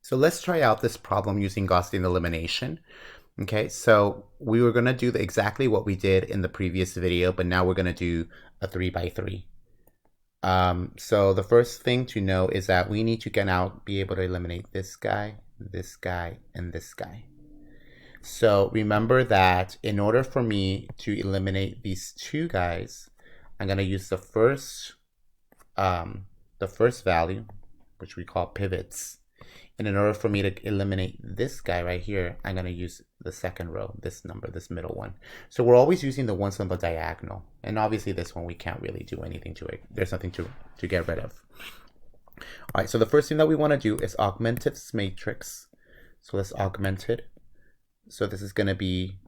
So let's try out this problem using Gaussian elimination. Okay, so we were going to do exactly what we did in the previous video, but now we're going to do a 3 by 3. So the first thing to know is that we need to be able to eliminate this guy, and this guy. So remember that in order for me to eliminate these two guys, I'm going to use the first value, which we call pivots. And in order for me to eliminate this guy right here, I'm going to use the second row, this number, this middle one. So we're always using the ones on the diagonal. And obviously this one, we can't really do anything to it. There's nothing to get rid of. All right, so the first thing that we want to do is augment this matrix. So let's augment it. So this is going to be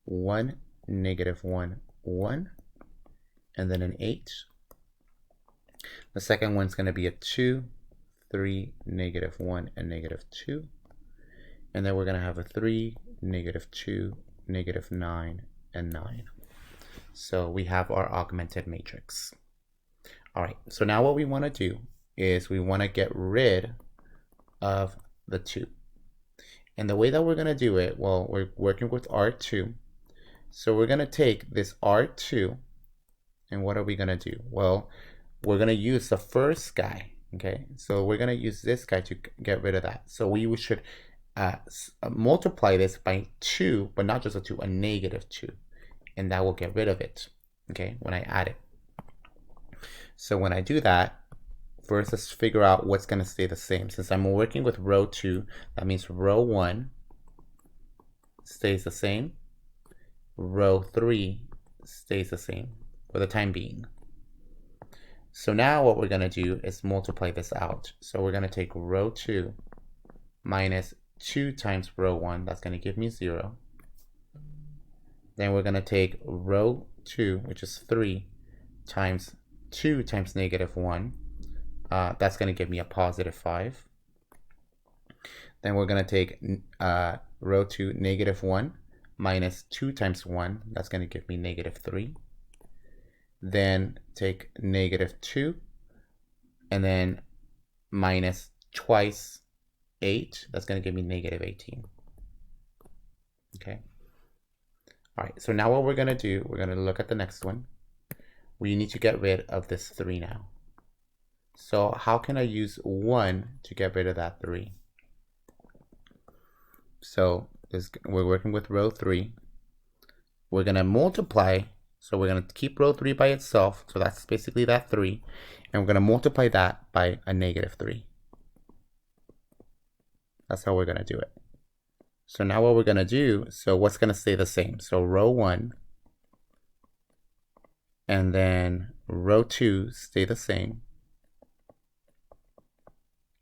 1, -1, 1, and then an 8. The second one's going to be a 2, 3, -1, and -2. And then we're going to have a 3, -2, -9, and 9. So we have our augmented matrix. All right, so now what we want to do is we want to get rid of the 2. And the way that we're going to do it, well, we're working with R2. So we're going to take this R2, and what are we going to do? Well, we're going to use the first guy. Okay, so we're going to use this guy to get rid of that. So we should multiply this by 2, but not just a 2, a -2. And that will get rid of it, okay, when I add it. So when I do that, first let's figure out what's going to stay the same. Since I'm working with row 2, that means row 1 stays the same. Row 3 stays the same for the time being. So now what we're going to do is multiply this out. So we're going to take row 2 minus 2 times row 1. That's going to give me 0. Then we're going to take row 2, which is 3, times 2 times -1. That's going to give me a +5. Then we're going to take row 2, -1, minus 2 times 1. That's going to give me -3. Then take -2, and then minus twice 8. That's going to give me -18. Okay. All right, so now what we're going to do, we're going to look at the next one. We need to get rid of this 3 now. So how can I use 1 to get rid of that 3? So we're working with row 3. We're going to multiply. So we're going to keep row 3 by itself. So that's basically that 3. And we're going to multiply that by a -3. That's how we're going to do it. So now what we're going to do, so what's going to stay the same? So row 1 and then row 2 stay the same.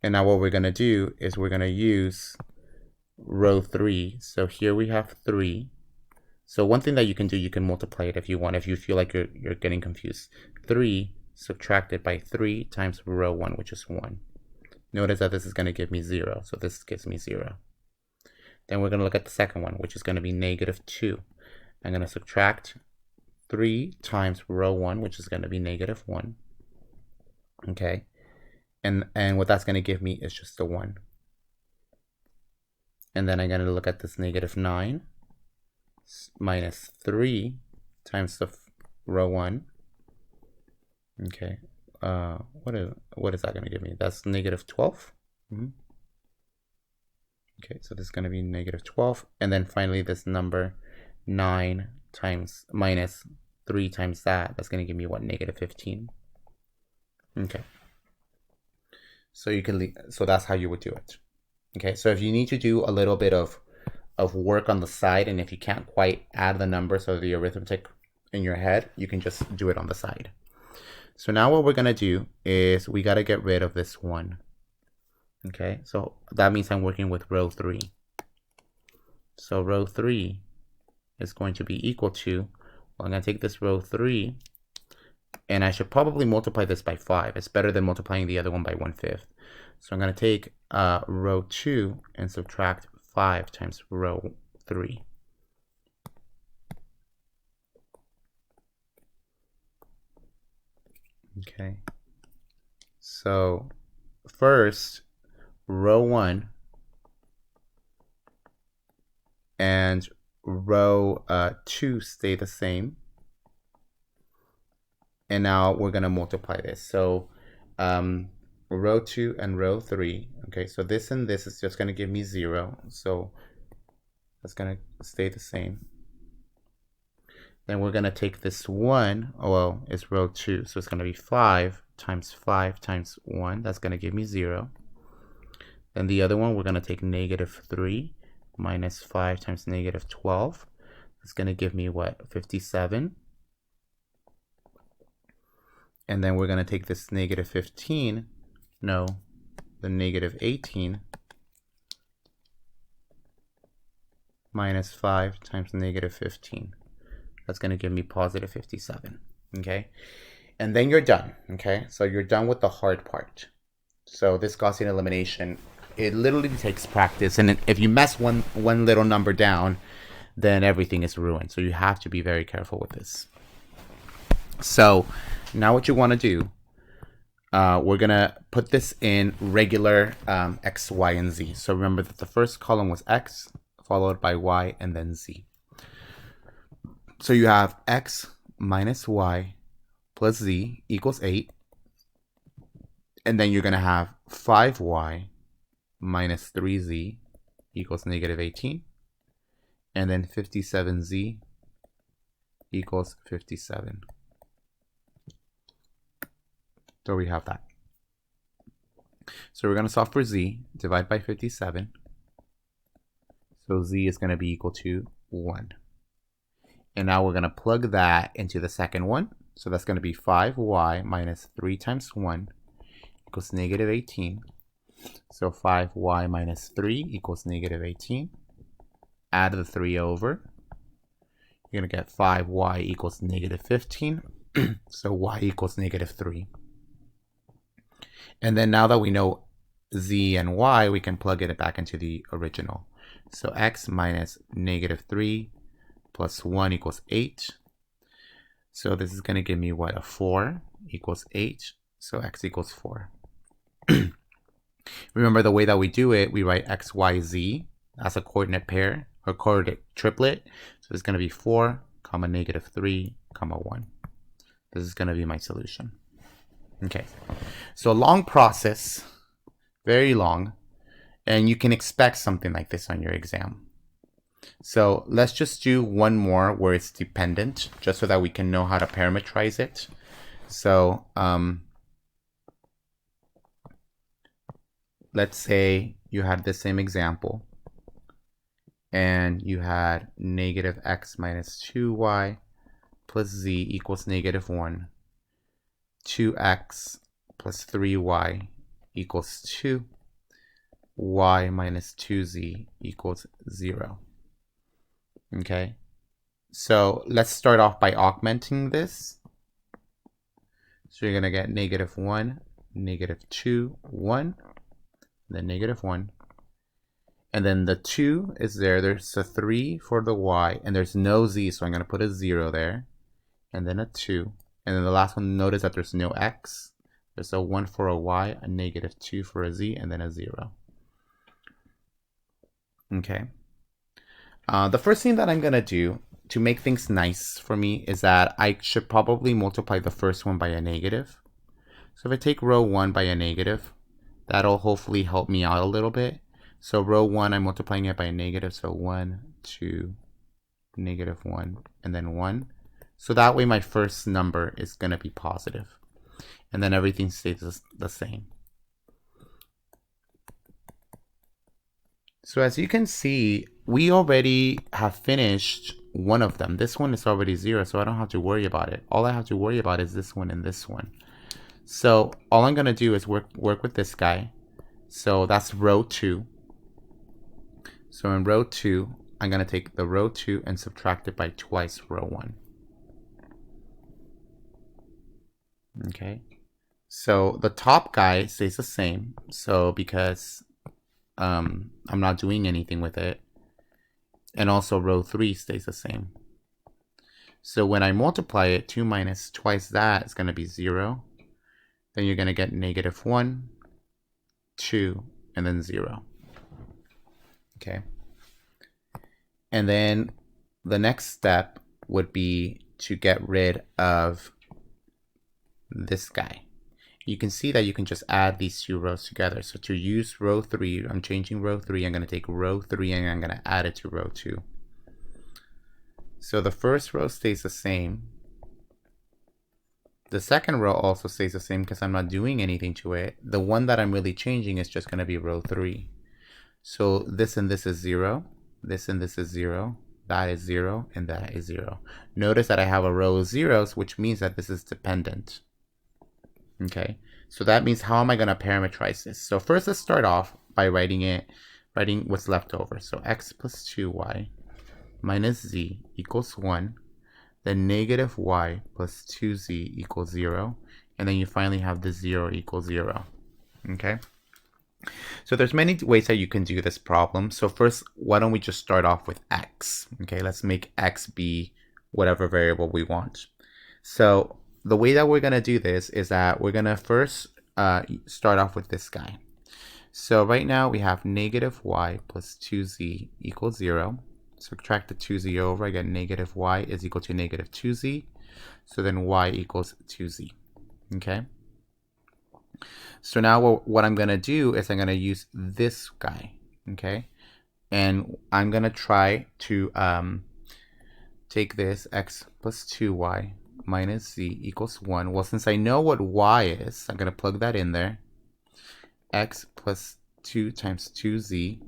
And now what we're going to do is we're going to use row 3. So here we have 3. So one thing that you can do, you can multiply it if you want, if you feel like you're getting confused. 3 subtracted by 3 times row 1, which is 1. Notice that this is going to give me 0, so this gives me 0. Then we're going to look at the second one, which is going to be -2. I'm going to subtract 3 times row 1, which is going to be -1. Okay, and what that's going to give me is just a 1. And then I'm going to look at this -9. Minus 3 times the row 1. Okay, what is that going to give me? That's -12. Okay, so this is going to be -12. And then finally this number 9 times minus 3 times that's going to give me what? -15. Okay, so you can so that's how you would do it. Okay, so if you need to do a little bit of work on the side, and if you can't quite add the numbers or the arithmetic in your head, you can just do it on the side. So now what we're going to do is we got to get rid of this 1. Okay, so that means I'm working with row 3. So row 3 is going to be equal to, well, I'm going to take this row 3, and I should probably multiply this by 5. It's better than multiplying the other one by 1/5. So I'm going to take row 2 and subtract 5 times row 3. Okay, so first row 1 and row 2 stay the same. And now we're going to multiply this. So row 2 and row 3. Okay, so this and this is just going to give me 0. So that's going to stay the same. Then we're going to take this 1. Oh, well, it's row 2. So it's going to be 5 times 1. That's going to give me 0. Then the other one, we're going to take negative 3 minus 5 times negative 12. That's going to give me what? 57. And then we're going to take this negative 15. No, the negative 18 minus 5 times negative 15. That's going to give me positive 57. Okay. And then you're done. Okay. So you're done with the hard part. So this Gaussian elimination, it literally takes practice. And if you mess one little number down, then everything is ruined. So you have to be very careful with this. So now what you want to do, we're going to put this in regular x, y, and z. So remember that the first column was x, followed by y, and then z. So you have x minus y plus z equals 8. And then you're going to have 5y minus 3z equals negative 18. And then 57z equals 57. So we have that. So we're going to solve for z, divide by 57. So z is going to be equal to 1. And now we're going to plug that into the second one. So that's going to be 5y minus 3 times 1 equals negative 18. So 5y minus 3 equals negative 18. Add the 3 over. You're going to get 5y equals negative 15. So y equals negative 3. And then now that we know z and y, we can plug it back into the original. So x minus negative 3 plus 1 equals 8. So this is going to give me what? A 4 equals 8. So x equals 4. Remember the way that we do it, we write x, y, z as a coordinate pair or coordinate triplet. So it's going to be 4, comma, negative 3, comma, 1. This is going to be my solution. Okay, so a long process, very long, and you can expect something like this on your exam. So let's just do one more where it's dependent, just so that we can know how to parameterize it. So let's say you had the same example, and you had negative x minus 2y plus z equals negative 1. 2x plus 3y equals 2. Y minus 2z equals 0. Okay, so let's start off by augmenting this. So you're going to get negative 1, negative 2, 1, then negative 1. And then the 2 is there. There's a 3 for the y, and there's no z, so I'm going to put a 0 there. And then a 2. And then the last one, notice that there's no x. There's a 1 for a y, a negative 2 for a z, and then a 0. Okay. The first thing that I'm going to do to make things nice for me is that I should probably multiply the first one by a negative. So if I take row 1 by a negative, that'll hopefully help me out a little bit. So row 1, I'm multiplying it by a negative. So 1, 2, negative 1, and then 1. So that way my first number is going to be positive. And then everything stays the same. So as you can see, we already have finished one of them. This one is already 0, so I don't have to worry about it. All I have to worry about is this one and this one. So all I'm going to do is work with this guy. So that's row 2. So in row 2, I'm going to take the row 2 and subtract it by twice row 1. Okay, so the top guy stays the same. So because I'm not doing anything with it, and also row 3 stays the same. So when I multiply it, 2 minus twice that is going to be 0. Then you're going to get negative 1, 2, and then 0. Okay. And then the next step would be to get rid of this guy. You can see that you can just add these two rows together. So to use row 3, I'm changing row 3. I'm going to take row 3 and I'm going to add it to row 2. So the first row stays the same. The second row also stays the same because I'm not doing anything to it. The one that I'm really changing is just going to be row 3. So this and this is 0. This and this is 0. That is 0. And that is 0. Notice that I have a row of zeros, which means that this is dependent. Okay, so that means how am I going to parameterize this? So first let's start off by writing what's left over. So x plus 2y minus z equals 1. Then negative y plus 2z equals 0. And then you finally have the 0 equals 0. Okay, so there's many ways that you can do this problem. So first, why don't we just start off with x? Okay, let's make x be whatever variable we want. So the way that we're going to do this is that we're going to first start off with this guy. So right now we have negative y plus 2z equals 0. Subtract the 2z over, I get negative y is equal to negative 2z. So then y equals 2z. Okay. So now what I'm going to do is I'm going to use this guy. Okay. And I'm going to try to take this x plus 2y minus z equals 1. Well, since I know what y is, I'm going to plug that in there. X plus 2 times 2z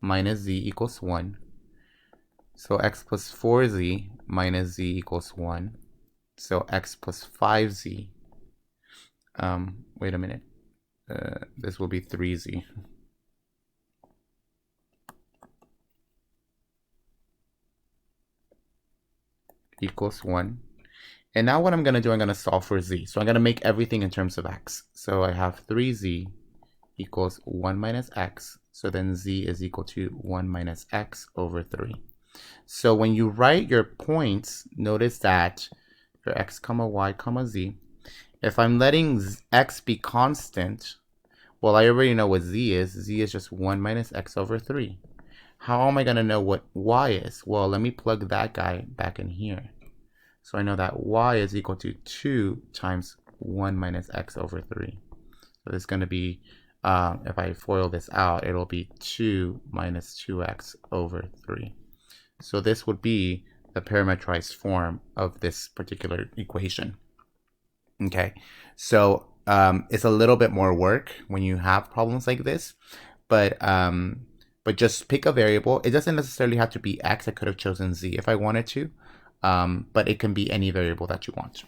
minus z equals 1. So x plus 4z minus z equals 1. So x plus 5z. Wait a minute. This will be 3z. Equals 1. And now what I'm going to do, I'm going to solve for z. So I'm going to make everything in terms of x. So I have 3z equals 1 minus x. So then z is equal to 1 minus x over 3. So when you write your points, notice that your x comma y comma z. If I'm letting x be constant, well, I already know what z is. Z is just 1 minus x over 3. How am I going to know what y is? Well, let me plug that guy back in here. So I know that y is equal to 2 times 1 minus x over 3. So it's going to be, if I FOIL this out, it'll be 2 minus 2x over 3. So this would be the parameterized form of this particular equation. Okay, so it's a little bit more work when you have problems like this, but just pick a variable. It doesn't necessarily have to be x. I could have chosen z if I wanted to, but it can be any variable that you want.